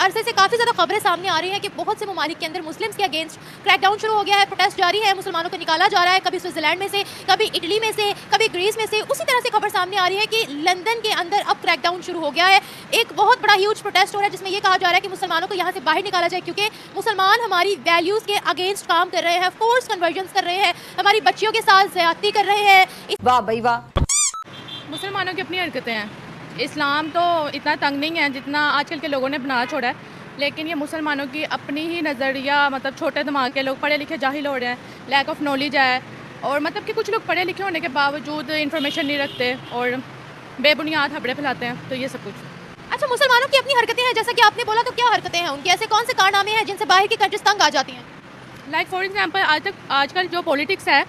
अरसे से काफ़ी ज़्यादा खबरें सामने आ रही हैं कि बहुत से ममालिक के अंदर मुस्लिम्स के अगेंस्ट क्रैकडाउन शुरू हो गया है, प्रोटेस्ट जारी है, मुसलमानों को निकाला जा रहा है, कभी स्विट्जरलैंड में से, कभी इटली में से, कभी ग्रीस में से। उसी तरह से खबर सामने आ रही है कि लंदन के अंदर अब क्रैकडाउन शुरू हो गया है। एक बहुत बड़ा ह्यूज प्रोटेस्ट हो रहा है जिसमें यह कहा जा रहा है कि मुसलमानों को यहाँ से बाहर निकाला जाए, क्योंकि मुसलमान हमारी वैल्यूज़ के अगेंस्ट काम कर रहे हैं, फोर्स कन्वर्जन कर रहे हैं, हमारी बच्चियों के साथ ज्यादती कर रहे हैं। वाह भाई वाह। मुसलमानों की अपनी हरकतें हैं। इस्लाम तो इतना तंग नहीं है जितना आजकल के लोगों ने बना छोड़ा है, लेकिन ये मुसलमानों की अपनी ही नज़रिया, मतलब छोटे दिमाग के लोग, पढ़े लिखे जाहिल हो रहे हैं, लैक ऑफ नॉलेज है। और मतलब कि कुछ लोग पढ़े लिखे होने के बावजूद इन्फॉर्मेशन नहीं रखते और बेबुनियाद खबरें फैलाते हैं, तो ये सब कुछ। अच्छा, मुसलमानों की अपनी हरकतें हैं जैसा कि आपने बोला, तो क्या हरकतें हैं उनकी? ऐसे कौन से कारनामे हैं जिनसे बाहर की कंट्रीज तंग आ जाती हैं? लाइक फॉर एग्जांपल आजकल जो पॉलिटिक्स है,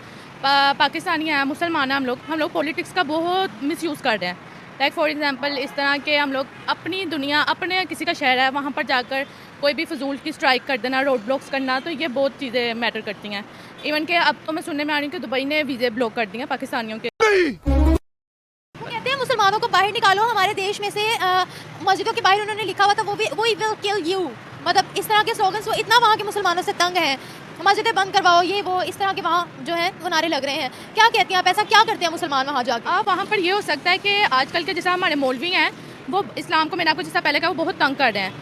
पाकिस्तानी हैं, मुसलमान हैं, हम लोग पॉलिटिक्स का बहुत मिसयूज़ कर रहे हैं। लाइक फॉर एग्जांपल इस तरह के हम लोग अपनी दुनिया, अपने किसी का शहर है वहाँ पर जाकर कोई भी फजूल की स्ट्राइक कर देना, रोड ब्लॉक्स करना, तो ये बहुत चीज़ें मैटर करती हैं। इवन के अब तो मैं सुनने में आ रही हूँ कि दुबई ने वीज़े ब्लॉक कर दिए हैं पाकिस्तानियों के। कहते हैं मुसलमानों को बाहर निकालो हमारे देश में से। मस्जिदों के बाहर उन्होंने लिखा हुआ था वो विल किल यू, मतलब इस तरह के स्लोगन्स। वो इतना वहाँ के मुसलमानों से तंग हैं, मस्जिदें बंद करवाओ, ये वो, इस तरह के वहाँ जो है वो नारे लग रहे हैं। क्या कहती हैं आप, ऐसा क्या करते हैं मुसलमान वहाँ जाकर? आप वहाँ पर ये हो सकता है कि आजकल के जैसे हमारे मौलवी हैं, वो इस्लाम को, मैंने आपको जैसा पहले कहा, वो बहुत तंग कर रहे हैं,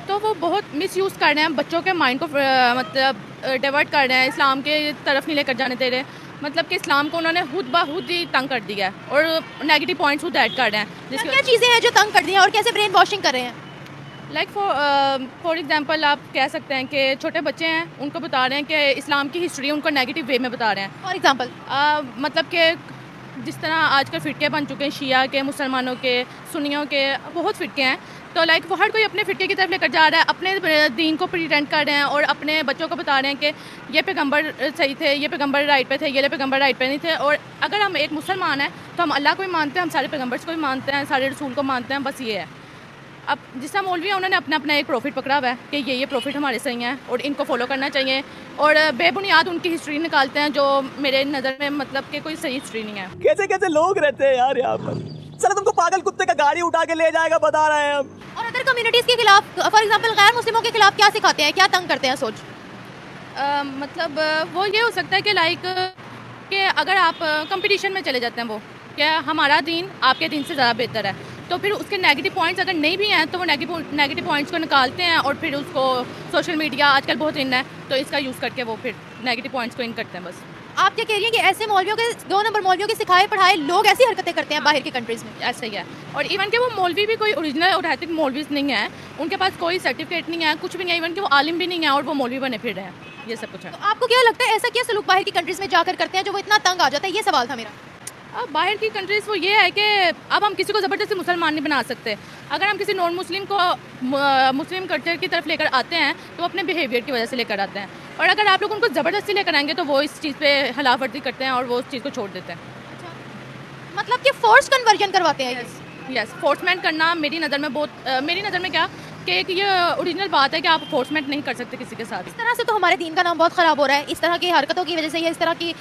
तो वो बहुत मिसयूज़ कर रहे हैं, बच्चों के माइंड को मतलब डाइवर्ट कर रहे हैं, इस्लाम के तरफ नहीं लेकर जाने दे रहे। मतलब कि इस्लाम को उन्होंने खुद ब खुद ही तंग कर दिया है और नेगेटिव पॉइंट्स खुद ऐड कर रहे हैं। क्या चीज़ें हैं जो तंग कर दी हैं और कैसे ब्रेन वॉशिंग कर रहे हैं? लाइक फॉर एग्जांपल आप कह सकते हैं कि छोटे बच्चे हैं, उनको बता रहे हैं कि इस्लाम की हिस्ट्री उनको नेगेटिव वे में बता रहे हैं। फॉर एग्जांपल मतलब कि जिस तरह आजकल फ़िरके बन चुके हैं, शिया के, मुसलमानों के, सुन्नियों के, बहुत फ़िरके हैं, तो लाइक वो हर कोई अपने फ़िरके की तरफ लेकर जा रहा है, अपने दीन को प्रिटेंड कर रहे हैं और अपने बच्चों को बता रहे हैं कि ये पैगंबर सही थे, ये पैगंबर राइट पे थे, ये पैगंबर राइट पे नहीं थे। और अगर हम एक मुसलमान हैं तो हम अल्लाह को भी मानते हैं, हम सारे पैगंबर्स को भी मानते हैं, सारे रसूल को मानते हैं, बस ये है। अब जिस तरह मौलवी है, उन्होंने अपना अपना एक प्रॉफिट पकड़ा हुआ है कि ये प्रॉफिट हमारे सही हैं और इनको फॉलो करना चाहिए, और बेबुनियाद उनकी हिस्ट्री निकालते हैं जो मेरे नज़र में मतलब कि कोई सही हिस्ट्री नहीं है। कैसे कैसे लोग रहते हैं यार यहाँ पर। सर तुमको पागल कुत्ते का गाड़ी उठा के ले जाएगा, बता रहे हैं हम। और अदर कम्युनिटीज़ के खिलाफ, फॉर एग्जांपल गैर मुस्लिमों के खिलाफ क्या सिखाते हैं, क्या तंग करते हैं? सोच मतलब वो ये हो सकता है कि लाइक कि अगर आप कंपटीशन में चले जाते हैं, वो क्या हमारा दीन आपके दीन से ज़्यादा बेहतर है, तो फिर उसके नेगेटिव पॉइंट्स अगर नहीं भी हैं तो वो नेगेटिव पॉइंट्स को निकालते हैं और फिर उसको सोशल मीडिया आजकल बहुत इन है, तो इसका यूज़ करके वो फिर नेगेटिव पॉइंट्स को इन करते हैं। बस आप क्या कह रही हैं कि ऐसे मौलवियों के, 2 नंबर मौलवियों के सिखाए पढ़ाए लोग ऐसी हरकतें करते हैं बाहर की कंट्रीज़ में? ऐसा ही है। और इवन कि वो मौलवी भी कोई ओरिजिनल ऑथेंटिक मौलवीज नहीं है, उनके पास कोई सर्टिफिकेट नहीं है, कुछ भी नहीं है, इवन कि वो आलिम भी नहीं है और वो मौलवी बने फिर रहे हैं, ये सब कुछ है। तो आपको क्या लगता है ऐसा क्या सलूक बाहर की कंट्रीज़ में जाकर करते हैं जो वो इतना तंग आ जाता है? ये सवाल था मेरा। अब बाहर की कंट्रीज़ वो ये है कि अब हम किसी को ज़बरदस्ती मुसलमान नहीं बना सकते। अगर हम किसी नॉन मुस्लिम को मुस्लिम कल्चर की तरफ लेकर आते हैं तो अपने बिहेवियर की वजह से लेकर आते हैं, और अगर आप लोग उनको ज़बरदस्ती लेकर आएंगे तो वो इस चीज़ पे खिलाफवर्जी करते हैं और वो उस चीज़ को छोड़ देते हैं। मतलब कि फोर्स कन्वर्जन करवाते हैं? यस, फोर्समेंट करना मेरी नज़र में बहुत मेरी नज़र में क्या कि एक ये ओरिजिनल बात है कि आप फोर्समेंट नहीं कर सकते किसी के साथ। इस तरह से तो हमारे दीन का नाम बहुत ख़राब हो रहा है, इस तरह की हरकतों की वजह से या इस तरह की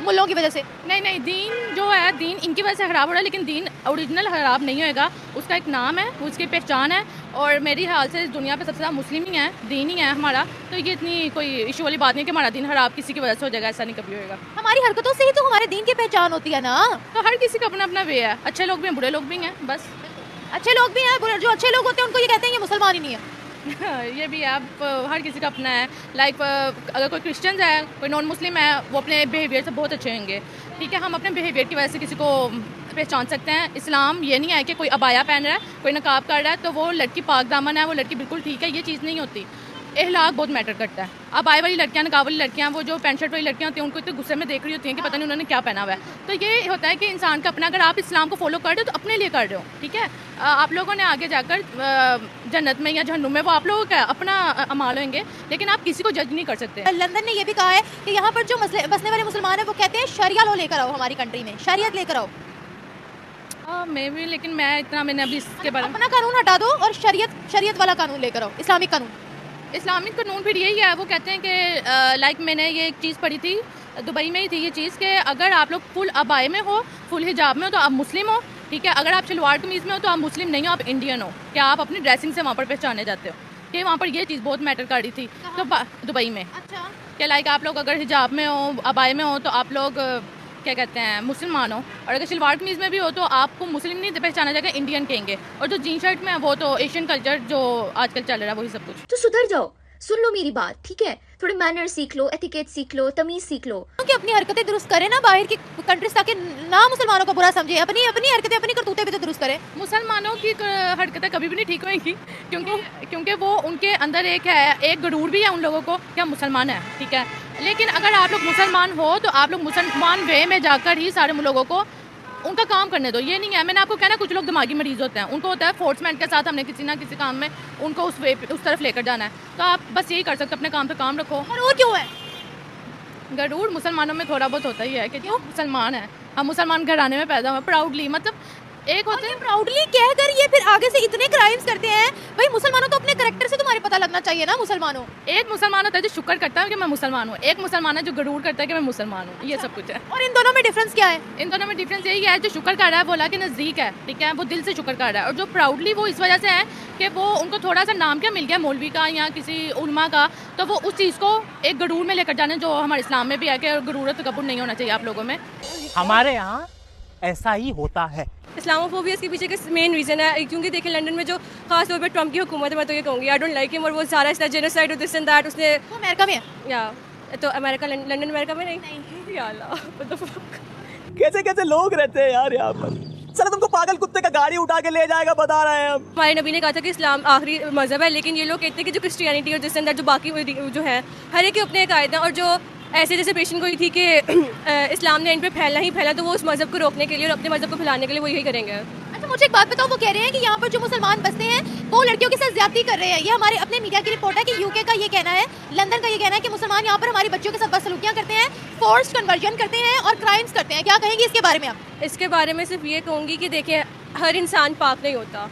मुल्लों की वजह से। नहीं, दीन जो है, दीन इनकी वजह से ख़राब हो रहा है, लेकिन दीन ओरिजिनल ख़राब नहीं होएगा, उसका एक नाम है, उसकी पहचान है, और मेरी ख्याल से इस दुनिया पे सबसे ज़्यादा मुस्लिम ही है, दीन ही है हमारा, तो ये इतनी कोई इशू वाली बात नहीं कि हमारा दीन ख़राब किसी की वजह से हो जाएगा, ऐसा नहीं कभी होएगा। हमारी हरकतों से ही तो हमारे दीन की पहचान होती है ना। तो हर किसी का अपना अपना वे है, अच्छे लोग भी हैं, बुरे लोग भी हैं, बस। अच्छे लोग भी हैं, जो अच्छे लोग होते हैं उनको ये कहते हैं ये मुसलमान ही नहीं है। ये भी है, आप हर किसी का अपना है। लाइक अगर कोई क्रिश्चियन है, कोई नॉन मुस्लिम है, वो अपने बिहेवियर से बहुत अच्छे होंगे, ठीक है, हम अपने बिहेवियर की वजह से किसी को पहचान सकते हैं। इस्लाम ये नहीं है कि कोई अबाया पहन रहा है, कोई नकाब कर रहा है तो वो लड़की पाक दामन है, वो लड़की बिल्कुल ठीक है, ये चीज़ नहीं होती। अखलाक बहुत मैटर करता है। अब आए वाली लड़कियां, नकाब वाली लड़कियां, वो जो पैंट शर्ट वाली लड़कियां होती हैं, उनको इतने गुस्से में देख रही होती हैं कि पता नहीं उन्होंने क्या पहना हुआ है। तो ये होता है कि इंसान का अपना, अगर आप इस्लाम को फॉलो कर रहे हो तो अपने लिए कर रहे हो, ठीक है। आप लोगों ने आगे जाकर जन्नत में या जहन्नुम में वो आप लोगों का अपना अमाल होंगे, लेकिन आप किसी को जज नहीं कर सकते। लंदन ने यह भी कहा है कि यहाँ पर जो बसने वाले मुसलमान हैं वो कहते हैं शरिया लॉ लेकर आओ, हमारी कंट्री में शरीयत लेकर आओ। मैं भी, लेकिन मैंने अभी इसके बारे में, अपना कानून हटा दो और शरीयत वाला कानून लेकर आओ, इस्लामिक कानून। इस्लामिक कानून फिर यही है, वो कहते हैं कि लाइक मैंने ये एक चीज़ पढ़ी थी, दुबई में ही थी ये चीज़, कि अगर आप लोग फुल अबाए में हो, फुल हिजाब में हो तो आप मुस्लिम हो, ठीक है, अगर आप शलवार कमीज़ में हो तो आप मुस्लिम नहीं हो, आप इंडियन हो। क्या आप अपनी ड्रेसिंग से वहाँ पर पहचाने जाते हो? कि वहाँ पर ये चीज़ बहुत मैटर कर रही थी। तो दुबई में अच्छा, क्या लाइक आप लोग अगर हिजाब में हो, अबाए में हो, तो आप लोग क्या कहते हैं मुसलमान हो, और अगर शलवार कमीज़ में भी हो तो आपको मुस्लिम नहीं पहचाना जाएगा, इंडियन कहेंगे। और जो जीन शर्ट में है वो तो एशियन कल्चर जो आजकल चल रहा है वही सब कुछ। तो सुधर जाओ, सुन लो मेरी बात, ठीक है? थोड़े मैनर सीख लो, एटिकेट सीख लो, तमीज सीख लो। कि अपनी हरकतें दुरुस्त करें ना, बाहर की कंट्रीज ताकि ना मुसलमानों को बुरा समझे, अपनी अपनी हरकतें अपनी करतूतें भी तो दुरुस्त करें। मुसलमानों की हरकतें कभी भी नहीं ठीक होंगी, क्योंकि वो उनके अंदर एक गरूर भी है उन लोगों को कि हम मुसलमान हैं, ठीक है। लेकिन अगर आप लोग मुसलमान हो तो आप लोग मुसलमान वे में जाकर ही सारे लोगों को उनका काम करने दो। ये नहीं है, मैंने आपको कहना, कुछ लोग दिमागी मरीज होते हैं, उनको होता है फोर्समेंट के साथ हमने किसी ना किसी काम में उनको उस तरफ लेकर जाना है। तो आप बस यही कर सकते, अपने काम पे काम रखो। और क्यों है? गरूर मुसलमानों में थोड़ा बहुत होता ही है कि क्यों मुसलमान है, हम मुसलमान घराने में पैदा हुए, प्राउडली, मतलब एक होते हैं प्राउडली कहकर ये फिर आगे से इतने क्राइम्स करते हैं। भाई मुसलमानों तो अपने कैरेक्टर से तुम्हारे पता लगना चाहिए ना। मुसलमानों, एक मुसलमान होता है जो शुक्र करता है कि मैं मुसलमान हूँ, एक मुसलमान है जो गरूर करता है कि मैं मुसलमान हूँ। ये सब कुछ है। और इन दोनों में डिफरेंस क्या है? इन दोनों में डिफरेंस यही है, जो शुक्र कर रहा है वो अल्लाह के नज़दीक है, ठीक है, वो दिल से शुक्र कर रहा है। और जो प्राउडली वो इस वजह से है कि वो उनको थोड़ा सा नाम क्या मिल गया मौलवी का या किसी उलमा का, तो वो उस चीज़ को एक गरूर में लेकर जाने, जो हमारे इस्लाम में भी है कि गरूरत तकब्बुर नहीं होना चाहिए आप लोगों में। हमारे यहाँ ऐसा ही होता है। इस्लामोफोबिया इसके पीछे का मेन रीज़न है, क्योंकि देखिए लंदन में जो खास तौर पे ट्रम्प की हुकूमत है, मैं तो ये कहूँगी आई डोंट लाइक हिम, और वो सारा इसका जेनोसाइड और दिस एंड दैट उसने वो अमेरिका में है। या तो अमेरिका लंदन अमेरिका में नहीं या अल्लाह what the fuck। कैसे कैसे लोग रहते हैं यार यहाँ पर। चलो तुमको पागल कुत्ते का गाड़ी उठा के ले जाएगा, बता रहे हैं हम। हमारे नबी ने कहा था कि इस्लाम आखिरी मज़हब है, लेकिन ये लोग कहते हैं कि जो क्रिश्चियनिटी और दिस एंड दैट जो बाकी जो है हर एक के अपने कायदे हैं, और जो ऐसे जैसे पेशेंट को थी कि इस्लाम ने इन पे फैलना ही फैला, तो वो उस मज़हब को रोकने के लिए और अपने मज़हब को फैलाने के लिए वो यही करेंगे। अच्छा, मुझे एक बात बताओ, वो कह रहे हैं कि यहाँ पर जो मुसलमान बसते हैं वो लड़कियों के साथ ज्यादती कर रहे हैं। ये हमारे अपने मीडिया की रिपोर्ट है कि यूके का ये कहना है, लंदन का ये कहना है कि मुसलमान यहाँ पर हमारी बच्चियों के साथ बदसलूकियाँ करते हैं, फोर्स्ड कन्वर्जन करते हैं और क्राइम्स करते हैं। क्या कहेंगे इसके बारे में आप? इसके बारे में सिर्फ ये कहूँगी कि देखिए हर इंसान पाक नहीं होता,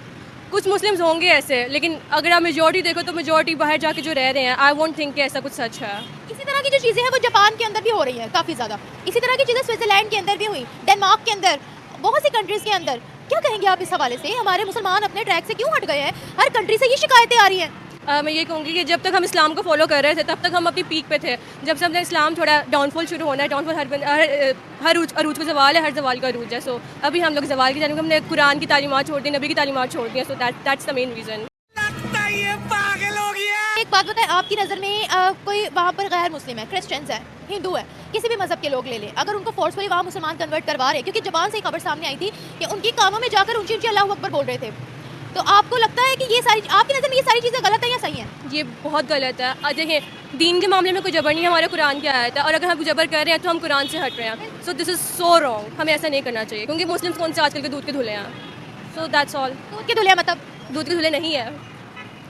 कुछ मुस्लिम्स होंगे ऐसे, लेकिन अगर आप मेजॉरिटी देखो तो मेजॉरिटी बाहर जाके जो रह रहे हैं, आई वोंट थिंक कि ऐसा कुछ सच है। इसी तरह की जो चीज़ें हैं वो जापान के अंदर भी हो रही हैं काफ़ी ज़्यादा। इसी तरह की चीज़ें स्विट्जरलैंड के अंदर भी हुई, डेनमार्क के अंदर, बहुत सी कंट्रीज़ के अंदर। क्या कहेंगे आप इस हवाले से? हमारे मुसलमान अपने ट्रैक से क्यों हट गए हैं? हर कंट्री से ये शिकायतें आ रही हैं। मैं ये कहूँगी कि जब तक हम इस्लाम को फॉलो कर रहे थे तब तक हम अपनी पीक पे थे। जब से हमने इस्लाम थोड़ा डाउनफॉल शुरू होना है, डाउनफॉल हर अरूज का जवाल है, हर जवाल का अरूज है। सो अभी हम लोग जवाल की जानिब, हमने कुरान की तालीमात छोड़ दी, नबी की तालीमात छोड़ दी, so that's the main reason. एक बात बताएं, आपकी नज़र में कोई वहाँ पर गैर मुस्लिम है, क्रिश्चियंस है, हिंदू है, किसी भी मज़हब के लोग ले लें, अगर उनको फोर्सफुली वहाँ मुसलमान कन्वर्ट करवा रहे, क्योंकि जबान से ही खबर सामने आई थी कि उनकी कानों में जाकर ऊंची ऊंची अल्लाहू अकबर बोल रहे थे, तो आपको लगता है कि ये सारी, आपकी नज़र में ये सारी चीज़ें गलत है या सही है? ये बहुत गलत है। देखिए दीन के मामले में कोई जबर नहीं है, हमारे कुरान की आयत है, और अगर हम जबर कर रहे हैं तो हम कुरान से हट रहे हैं। So this is so wrong, हमें ऐसा नहीं करना चाहिए, क्योंकि मुस्लिम्स कौन से आजकल के दूध के धुले हैं। So that's all. दूध के धुले मतलब दूध के धुले नहीं है,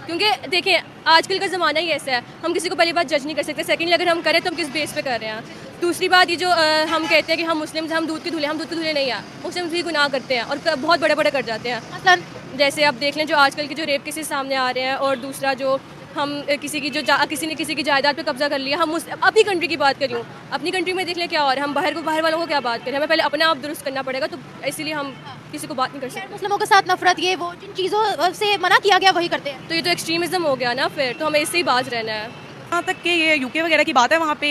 क्योंकि देखिए आजकल का ज़माना ही ऐसा है, हम किसी को पहली बात जज नहीं कर सकते, सेकेंडली अगर हम करें तो हम किस बेस पे कर रहे हैं। दूसरी बात ये जो हम कहते हैं कि हम मुस्लिम्स, हम दूध के धुले, हम दूध के धुले नहीं हैं, मुस्लिम्स भी गुनाह करते हैं और बहुत बड़े बड़े कर जाते हैं। मसलन जैसे आप देख लें जो आजकल के जो रेप केसेस सामने आ रहे हैं, और दूसरा जो हम किसी की किसी ने किसी की जायदाद पे कब्जा कर लिया। हम अपनी कंट्री की बात करूँ, अपनी कंट्री में देख लें क्या, और हम बाहर वालों को क्या बात करें, हमें पहले अपने आप दुरुस्त करना पड़ेगा, तो इसीलिए हम किसी को बात नहीं कर सकते। मुस्लिमों के साथ नफरत, ये वो जिन चीज़ों से मना किया गया वही करते हैं, तो ये तो एक्सट्रीमिज्म हो गया ना, फिर तो हमें इससे ही बाज रहना है। जहाँ तक कि ये यूके वगैरह की बात है, वहाँ पे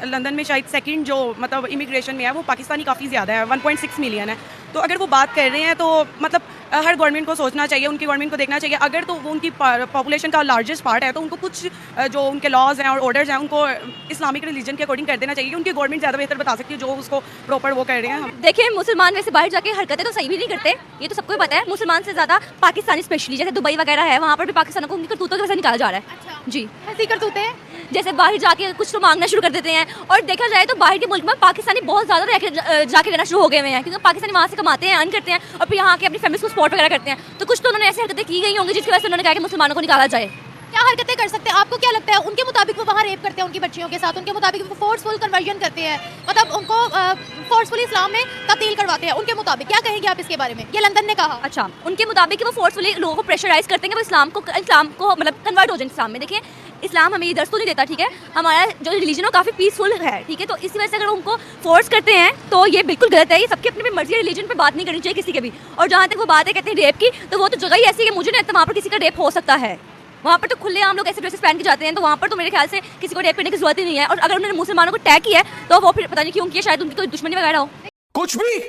लंदन में शायद सेकंड जो मतलब इमिग्रेशन में है वो पाकिस्तानी काफ़ी ज़्यादा है, 1.6 मिलियन है। तो अगर वो बात कर रहे हैं तो मतलब हर गवर्नमेंट को सोचना चाहिए, उनकी गवर्नमेंट को देखना चाहिए। अगर तो वो उनकी पॉपुलेशन का लार्जेस्ट पार्ट है तो उनको कुछ जो उनके लॉज हैं और ऑर्डर्स हैं उनको इस्लामिक रिलीजन के अकॉर्डिंग कर देना चाहिए, उनकी गवर्नमेंट ज़्यादा बेहतर बता सकती है जो उसको प्रॉपर वो कर रहे हैं। देखिए मुसलमान वैसे बाहर जाके हरकतें तो सही भी नहीं करते, ये तो सबको पता है। मुसलमान से ज़्यादा पाकिस्तानी, स्पेशली जैसे दुबई वगैरह है, वहाँ पर भी पाकिस्तानों को उनकी करतूतों की वजह से निकाला जा रहा है। अच्छा, जी, ऐसी करतूते हैं। जैसे बाहर जाके कुछ तो मांगना शुरू कर देते हैं, और देखा जाए तो बाहर के मुल्क में पाकिस्तानी बहुत ज़्यादा जाके रहना शुरू हो गए हुए हैं, क्योंकि पाकिस्तानी वहाँ से कमाते हैं, अर्न करते हैं, और फिर यहाँ के अपनी फैमिली को सपोर्ट वगैरह करते हैं। तो कुछ तो उन्होंने ऐसी हरकतें की गई होंगी जिसकी वजह से उन्होंने कहा कि मुसलमानों को निकाला जाए। क्या हरकतें कर सकते हैं? आपको क्या लगता है? उनके मुताबिक वो वहाँ रेप करते हैं उनकी बच्चियों के साथ, उनके मुताबिक वो फोर्सफुल कन्वर्जन करते हैं, मतलब उनको फोर्सफुली इस्लाम में तब्दील करवाते हैं उनके मुताबिक। क्या कहेंगे आप इसके बारे में? ये लंदन ने कहा। अच्छा, उनके मुताबिक कि वो फोर्सफुली लोगों को प्रेशराइज करते हैं कि वो इस्लाम को मतलब कन्वर्ट हो जाए इस्लाम में। देखिए इस्लाम हमें ये दर्ज तो नहीं देता, ठीक है। हमारा जो रिलीजन है काफ़ी पीसफुल है, ठीक है। तो इसी वजह से अगर उनको फोर्स करते हैं तो ये बिल्कुल गलत है। ये सबकी अपनी मर्जी है, रिलीजन पे बात नहीं करनी चाहिए किसी के भी। और जहाँ तक वो बात है कहते हैं रेप की, तो वो तो जगह ही ऐसी है कि मुझे नहीं लगता वहाँ पर किसी का रेप हो सकता है। वहाँ पर तो खुले आम लोग ऐसे ड्रेसेस पहन के जाते हैं, तो वहाँ पर तो मेरे ख्याल से किसी को रेप करने की जरूरत ही नहीं है। और अगर उन्होंने मुसलमानों को टैग किया है तो वो फिर पता नहीं क्यों किया, शायद उनकी कोई दुश्मनी वगैरह हो। कुछ भी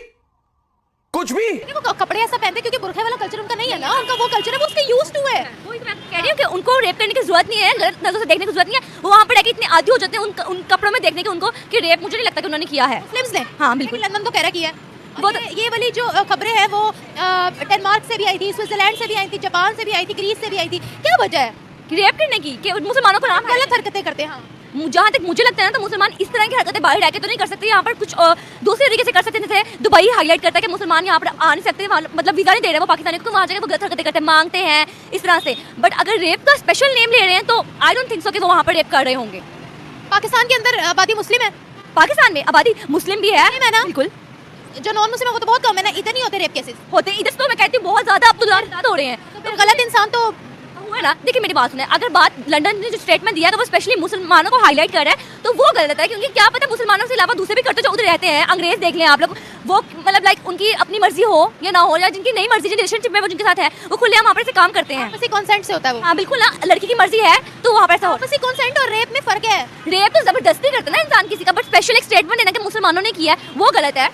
वो कपड़े ऐसा पहनते हैं क्योंकि बुरखे वाला कल्चर उनका नहीं है ना, उनका वो कल्चर है, वो उसके यूज्ड टू है। वही तो मैं कह रही हूँ कि उनको रेप करने की जरूरत नहीं है, गलत नजरों से देखने की जरूरत नहीं है। वो वहाँ पर रहकर इतने आदी हो जाते हैं उन कपड़ों में देखने के उनको कि रेप मुझे नहीं लगता कि उन्होंने किया है। मुस्लिम्स ने, हाँ बिल्कुल, लंदन तो कह रहा किया है। वो और ये वाली जो खबरें हैं वो डेनमार्क से भी आई थी, स्विट्जरलैंड से भी आई थी, जापान से भी आई थी, ग्रीस से भी आई थी। क्या वजह है रेप करने की कि मुसलमानों को नाम गलत हरकतें करते हैं? हाँ, जहाँ तक मुझे लगता है ना, तो मुसलमान इस तरह की हरकतें बाहर रह के तो नहीं कर सकते, यहाँ पर कुछ दूसरे तरीके से कर सकते थे। दुबई हाईलाइट करता है कि मुसलमान यहाँ पर आ नहीं सकते, मतलब वीज़ा नहीं दे रहे वो पाकिस्तानी को, वहाँ जाकर वो गलत हरकतें करते हैं, मांगते हैं इस तरह से। बट अगर रेप का स्पेशल नेम ले रहे हैं तो आई डोंट थिंक सो कि वो वहाँ पर रेप कर रहे होंगे। पाकिस्तान के अंदर आबादी मुस्लिम है, पाकिस्तान में आबादी मुस्लिम भी है ना? बिल्कुल, जो नॉन मुस्लिम है वो तो बहुत कम है ना, इधर नहीं होते रेप केसेस होते इधर तो मैं कहती हूँ बहुत ज़्यादा, अब तो ज़्यादा हो रहे हैं। तो गलत इंसान तो हुआ ना। देखिए मेरी बात सुने, अगर बात लंदन ने जो स्टेटमेंट दिया तो वो स्पेशली मुसलमानों को हाईलाइट कर रहा है, तो वो गलत है। क्योंकि क्या पता मुसलमानों से अलावा दूसरे भी करते जो उधर रहते हैं, अंग्रेज देख लें आप लोग, वो मतलब लाइक उनकी अपनी मर्जी हो या ना हो, या जिनकी नई मर्जी रिलेशनशिप में वो जिनके साथ है वो खुले वहाँ पर से काम करते हैं। आपसी कंसेंट से होता है वो। हाँ बिल्कुल ना, लड़की की मर्जी है तो वहाँ पर ऐसा हो। आपसी कंसेंट और रेप में फर्क है। रेप तो जबरदस्ती करता है ना इंसान किसी का, बट स्पेशल एक स्टेटमेंट देना कि मुसलमानों ने किया है वो गलत है।